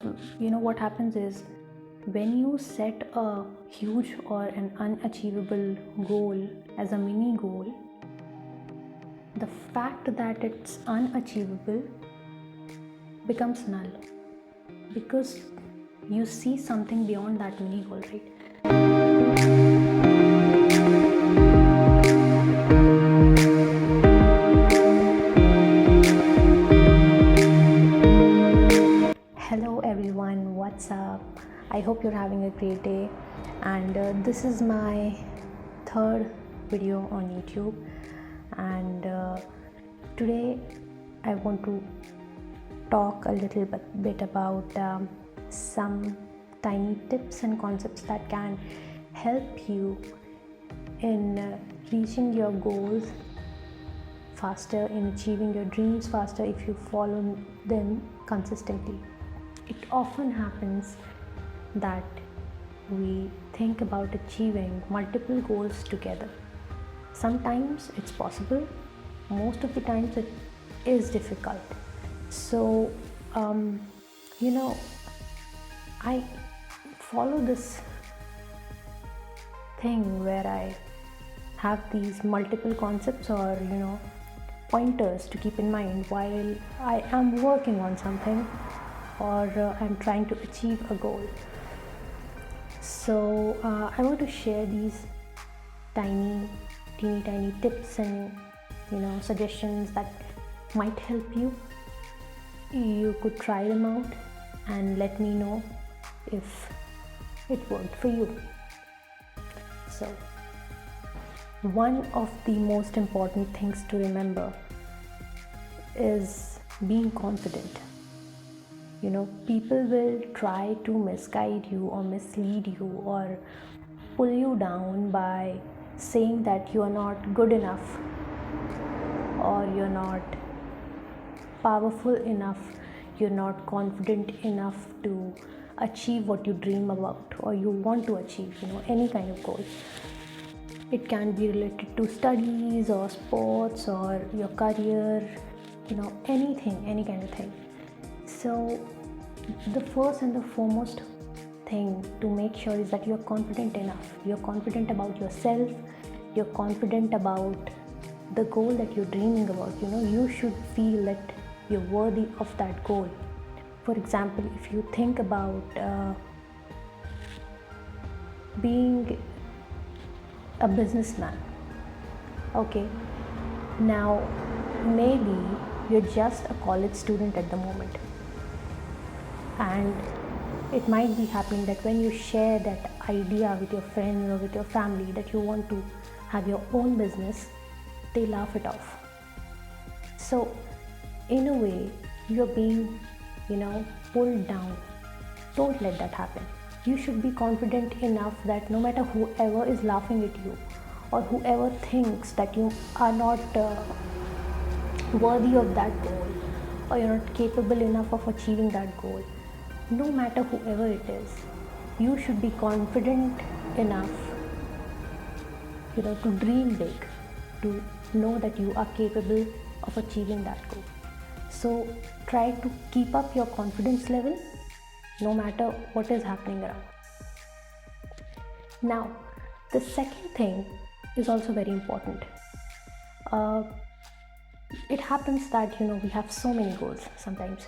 What happens is when you set a huge or an unachievable goal as a mini goal, the fact that it's unachievable becomes null because you see something beyond that mini goal, right? Hello everyone, what's up? I hope you're having a great day, and this is my third video on YouTube. And today I want to talk a little bit about some tiny tips and concepts that can help you in reaching your goals faster, in achieving your dreams faster if you follow them consistently. It often happens that we think about achieving multiple goals together. Sometimes it's possible, most of the times it is difficult. So, I follow this thing where I have these multiple concepts or pointers to keep in mind while I am working on something or I'm trying to achieve a goal. So I want to share these teeny tiny tips and suggestions that might help you. You could try them out and let me know if it worked for you. So one of the most important things to remember is being confident. People will try to misguide you or mislead you or pull you down by saying that you are not good enough or you're not powerful enough, you're not confident enough to achieve what you dream about or you want to achieve, any kind of goal. It can be related to studies or sports or your career, anything, any kind of thing. So the first and the foremost thing to make sure is that you're confident enough. You're confident about yourself. You're confident about the goal that you're dreaming about. You should feel that you're worthy of that goal. For example, if you think about being a businessman, okay, now maybe you're just a college student at the moment, and it might be happening that when you share that idea with your friends or with your family that you want to have your own business, they laugh it off. So in a way you're being pulled down. Don't let that happen. You should be confident enough that no matter whoever is laughing at you or whoever thinks that you are not worthy of that goal or you're not capable enough of achieving that goal, no matter whoever it is, you should be confident enough to dream big, to know that you are capable of achieving that goal. So try to keep up your confidence level no matter what is happening around. Now, the second thing is also very important. It happens that we have so many goals sometimes.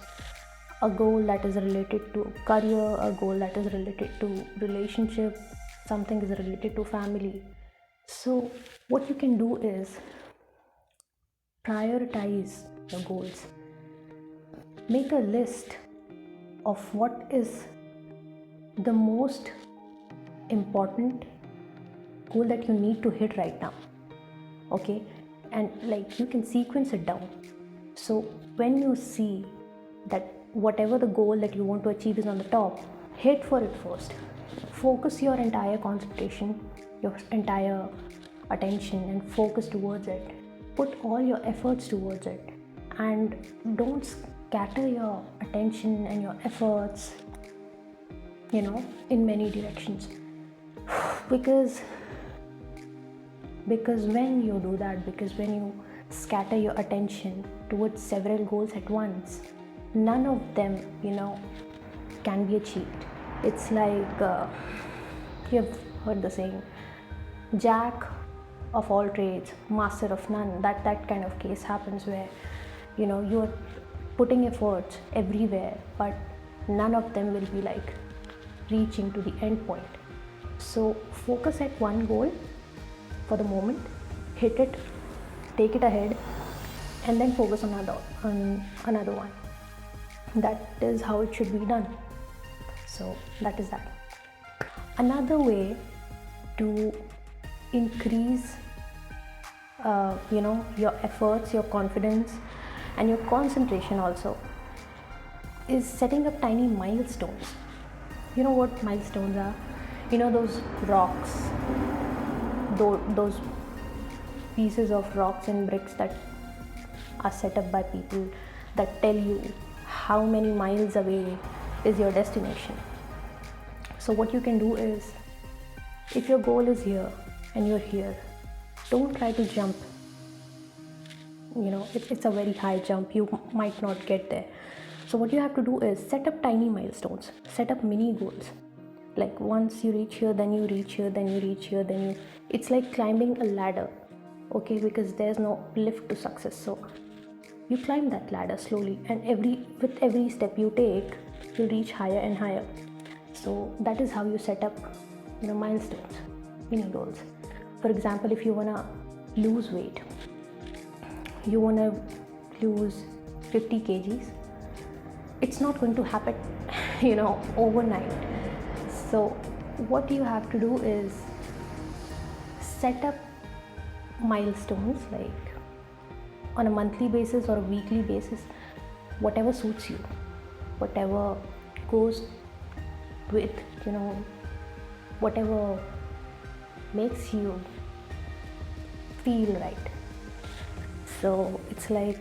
A goal that is related to career, a goal that is related to relationship, something is related to family. So what you can do is prioritize your goals. Make a list of what is the most important goal that you need to hit right now, okay, and you can sequence it down. So when you see that whatever the goal that you want to achieve is on the top, hit for it first. Focus your entire concentration, your entire attention, and focus towards it. Put all your efforts towards it, and don't scatter your attention and your efforts in many directions. because when you do that, because when you scatter your attention towards several goals at once, none of them can be achieved. It's like you've heard the saying, jack of all trades, master of none. That kind of case happens where you're putting efforts everywhere, but none of them will be like reaching to the end point. So focus at one goal for the moment, hit it, take it ahead, and then focus on another one. That is how it should be done. So that is that. Another way to increase your efforts, your confidence, and your concentration also is setting up tiny milestones. You know what milestones are? Those rocks, those pieces of rocks and bricks that are set up by people that tell you how many miles away is your destination. So what you can do is, if your goal is here and you're here, don't try to jump. It's a very high jump, you might not get there. So what you have to do is set up tiny milestones, set up mini goals. Like once you reach here, then you reach here, then you reach here, it's like climbing a ladder, okay? Because there's no lift to success. So you climb that ladder slowly, and with every step you take, you reach higher and higher. So that is how you set up milestones, mini goals. For example, if you want to lose weight, you want to lose 50 kgs, it's not going to happen overnight. So what you have to do is set up milestones, like on a monthly basis or a weekly basis, whatever suits you, whatever goes with whatever makes you feel right. So it's like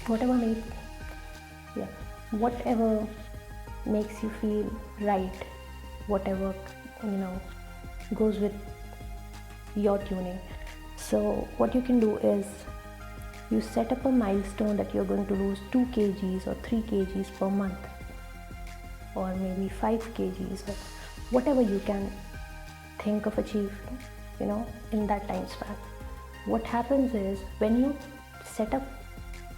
whatever makes you feel right, whatever goes with your tuning. So what you can do is you set up a milestone that you're going to lose 2 kgs or 3 kgs per month, or maybe 5 kgs, or whatever you can think of achieving in that time span. What happens is, when you set up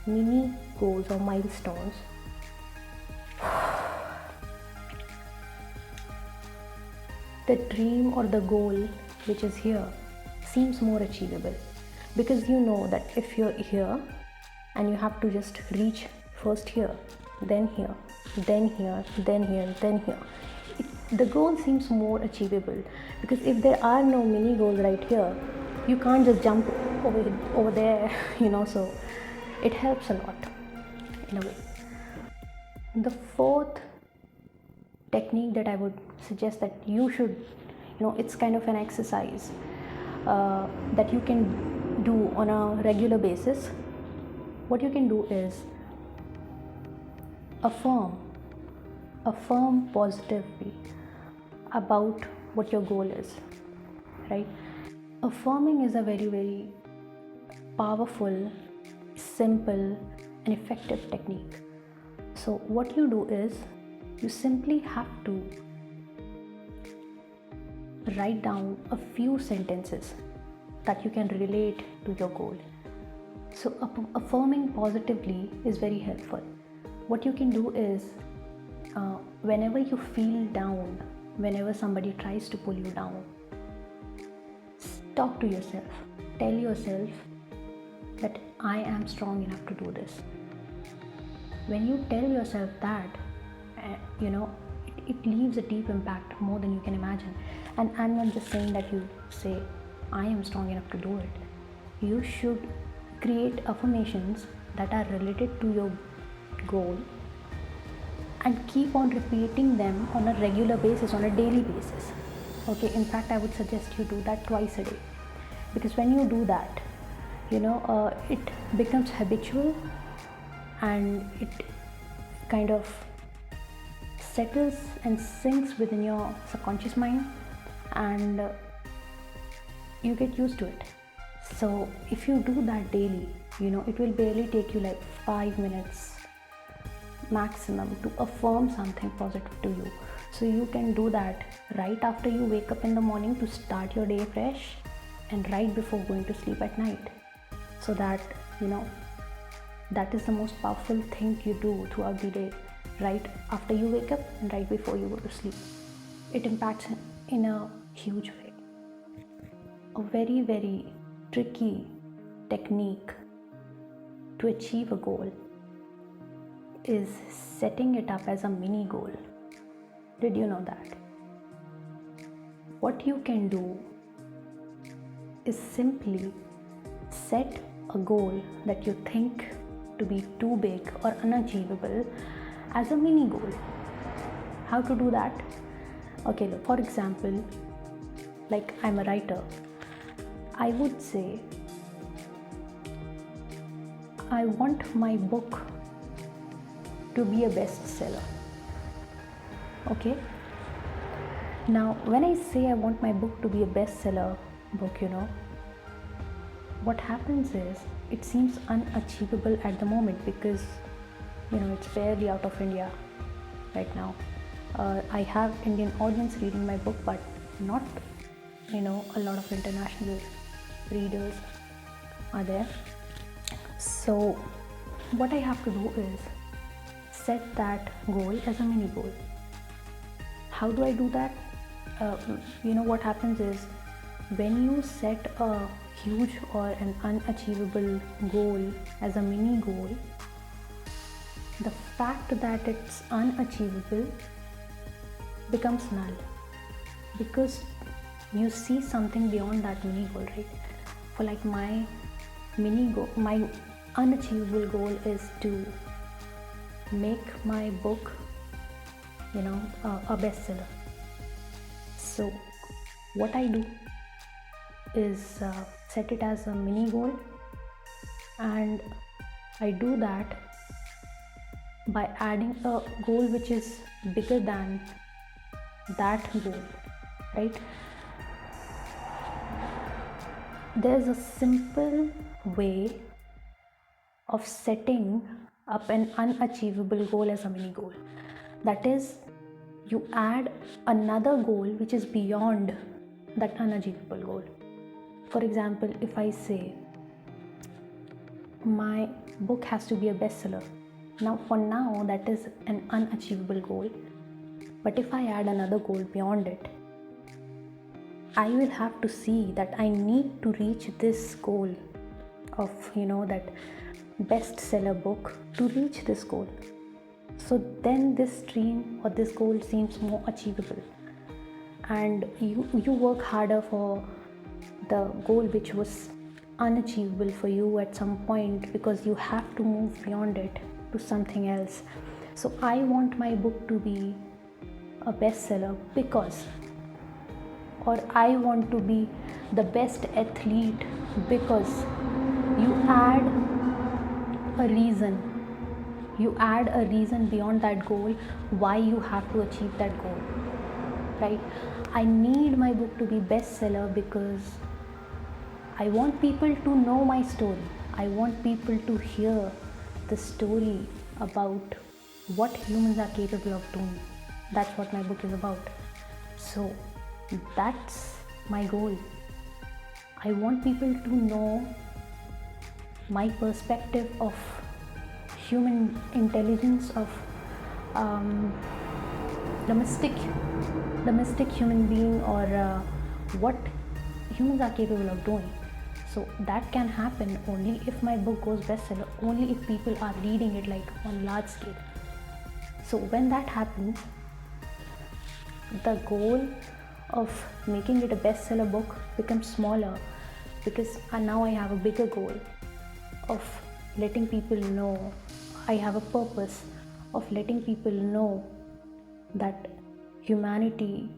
mini goals or milestones, the dream or the goal which is here seems more achievable, because you know that if you're here and you have to just reach first here, then here, then here, then here, then here, the goal seems more achievable. Because if there are no mini goals right here, you can't just jump over there, so it helps a lot in a way. The fourth technique that I would suggest that you should, it's kind of an exercise that you can do on a regular basis. What you can do is affirm positively about what your goal is, right? Affirming is a very, very powerful, simple, and effective technique. So what you do is, you simply have to write down a few sentences that you can relate to your goal. So affirming positively is very helpful. What you can do is, whenever you feel down, whenever somebody tries to pull you down, talk to yourself. Tell yourself that I am strong enough to do this. When you tell yourself that, it leaves a deep impact, more than you can imagine. And I'm not just saying that you say, I am strong enough to do it. You should create affirmations that are related to your goal and keep on repeating them on a regular basis, on a daily basis. Okay, in fact, I would suggest you do that twice a day, because when you do that, it becomes habitual, and it kind of settles and sinks within your subconscious mind, and you get used to it. So if you do that daily, it will barely take you like 5 minutes, maximum to affirm something positive to you. So you can do that right after you wake up in the morning to start your day fresh, and right before going to sleep at night, so that that is the most powerful thing you do throughout the day, right after you wake up and right before you go to sleep. It impacts in a huge way. A very, very tricky technique to achieve a goal is setting it up as a mini goal. Did you know that? What you can do is simply set a goal that you think to be too big or unachievable as a mini goal. How to do that? Okay, look, for example, like I'm a writer, I would say I want my book to be a bestseller. Okay? Now, when I say I want my book to be a bestseller book, what happens is it seems unachievable at the moment because, it's barely out of India right now. I have Indian audience reading my book, but not, a lot of international readers are there. So, what I have to do is set that goal as a mini goal. How do I do that? What happens is when you set a huge or an unachievable goal as a mini goal, the fact that it's unachievable becomes null because you see something beyond that mini goal, right? For like my mini goal, my unachievable goal is to make my book, a bestseller. So what I do is set it as a mini goal, and I do that by adding a goal which is bigger than that goal, right? There's a simple way of setting up an unachievable goal as a mini goal. That is, you add another goal which is beyond that unachievable goal. For example, if I say my book has to be a bestseller, now for now that is an unachievable goal, but if I add another goal beyond it, I will have to see that I need to reach this goal of that bestseller book to reach this goal. So then this dream or this goal seems more achievable, and you work harder for the goal which was unachievable for you at some point because you have to move beyond it to something else. So I want my book to be a bestseller because, or I want to be the best athlete because you add a reason beyond that goal why you have to achieve that goal, right? I need my book to be bestseller because I want people to know my story. I want people to hear the story about what humans are capable of doing. That's what my book is about. So that's my goal. I want people to know my perspective of human intelligence, of domestic human being, or what humans are capable of doing. So that can happen only if my book goes bestseller, only if people are reading it like on large scale. So when that happens, the goal of making it a bestseller book becomes smaller because now I have a bigger goal of letting people know. I have a purpose of letting people know that humanity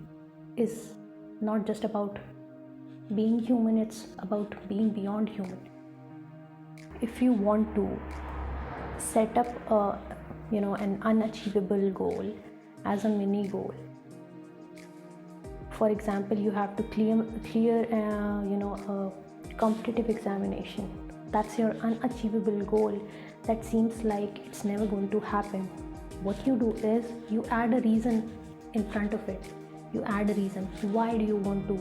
is not just about being human, it's about being beyond human. If you want to set up an unachievable goal as a mini goal, for example, you have to clear a competitive examination. That's your unachievable goal that seems like it's never going to happen. what you do is you add a reason in front of it. You add a reason. Why do you want to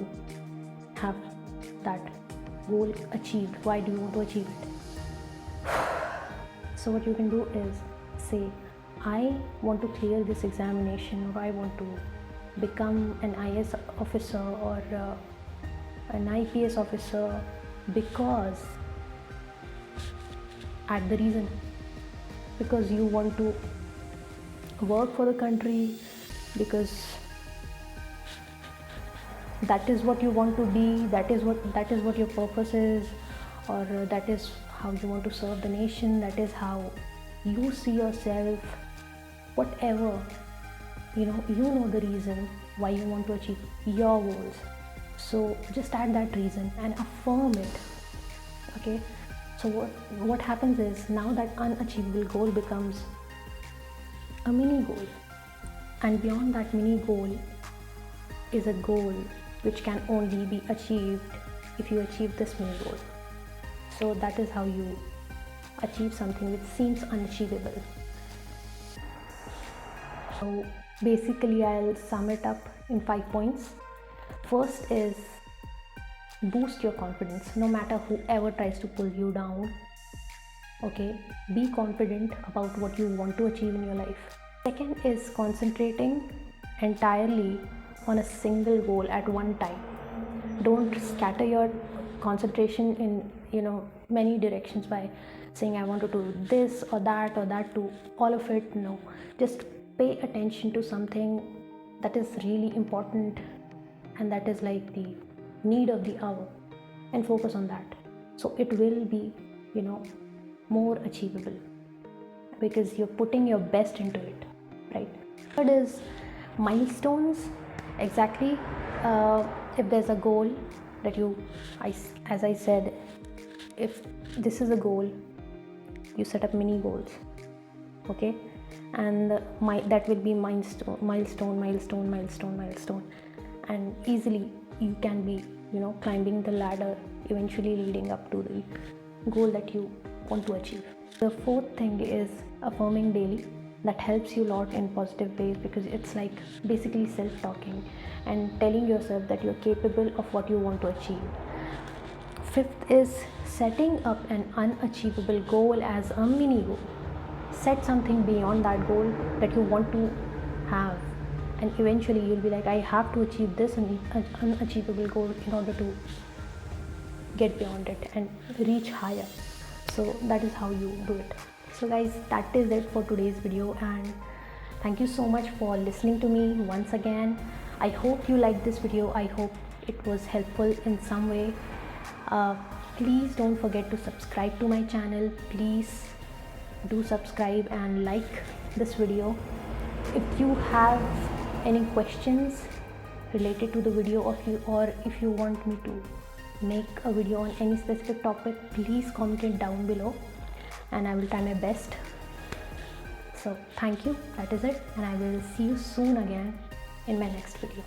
have that goal achieved? Why do you want to achieve it? So what you can do is say, I want to clear this examination, or I want to become an IS officer or an IPS officer because, add the reason, because you want to work for the country, because that is what you want to be, that is what your purpose is, or that is how you want to serve the nation, that is how you see yourself. Whatever, you know the reason why you want to achieve your goals. So just add that reason and affirm it. Okay, so what happens is, now that unachievable goal becomes a mini goal, and beyond that mini goal is a goal which can only be achieved if you achieve this mini goal. So that is how you achieve something which seems unachievable. So basically, I'll sum it up in 5 points. First is, boost your confidence no matter whoever tries to pull you down. Okay, be confident about what you want to achieve in your life. Second is concentrating entirely on a single goal at one time. Don't scatter your concentration in many directions by saying, I want to do this or that to all of it. No, just pay attention to something that is really important and that is like the need of the hour, and focus on that. So it will be more achievable because you're putting your best into it, right? Third is milestones. Exactly. If there's a goal that as I said, if this is a goal, you set up mini goals. Okay, and that will be milestone, and easily you can be climbing the ladder, eventually leading up to the goal that you want to achieve. The fourth thing is affirming daily. That helps you a lot in positive ways, because it's like basically self-talking and telling yourself that you're capable of what you want to achieve. Fifth is setting up an unachievable goal as a mini goal. Set something beyond that goal that you want to have, and eventually you'll be like, I have to achieve this unachievable goal in order to get beyond it and reach higher. So that is how you do it. So guys, that is it for today's video, and thank you so much for listening to me once again. I hope you liked this video. I hope it was helpful in some way. Please don't forget to subscribe to my channel. Please do subscribe and like this video. If you have any questions related to the video, or if you want me to make a video on any specific topic, please comment it down below and I will try my best. So thank you, that is it, and I will see you soon again in my next video.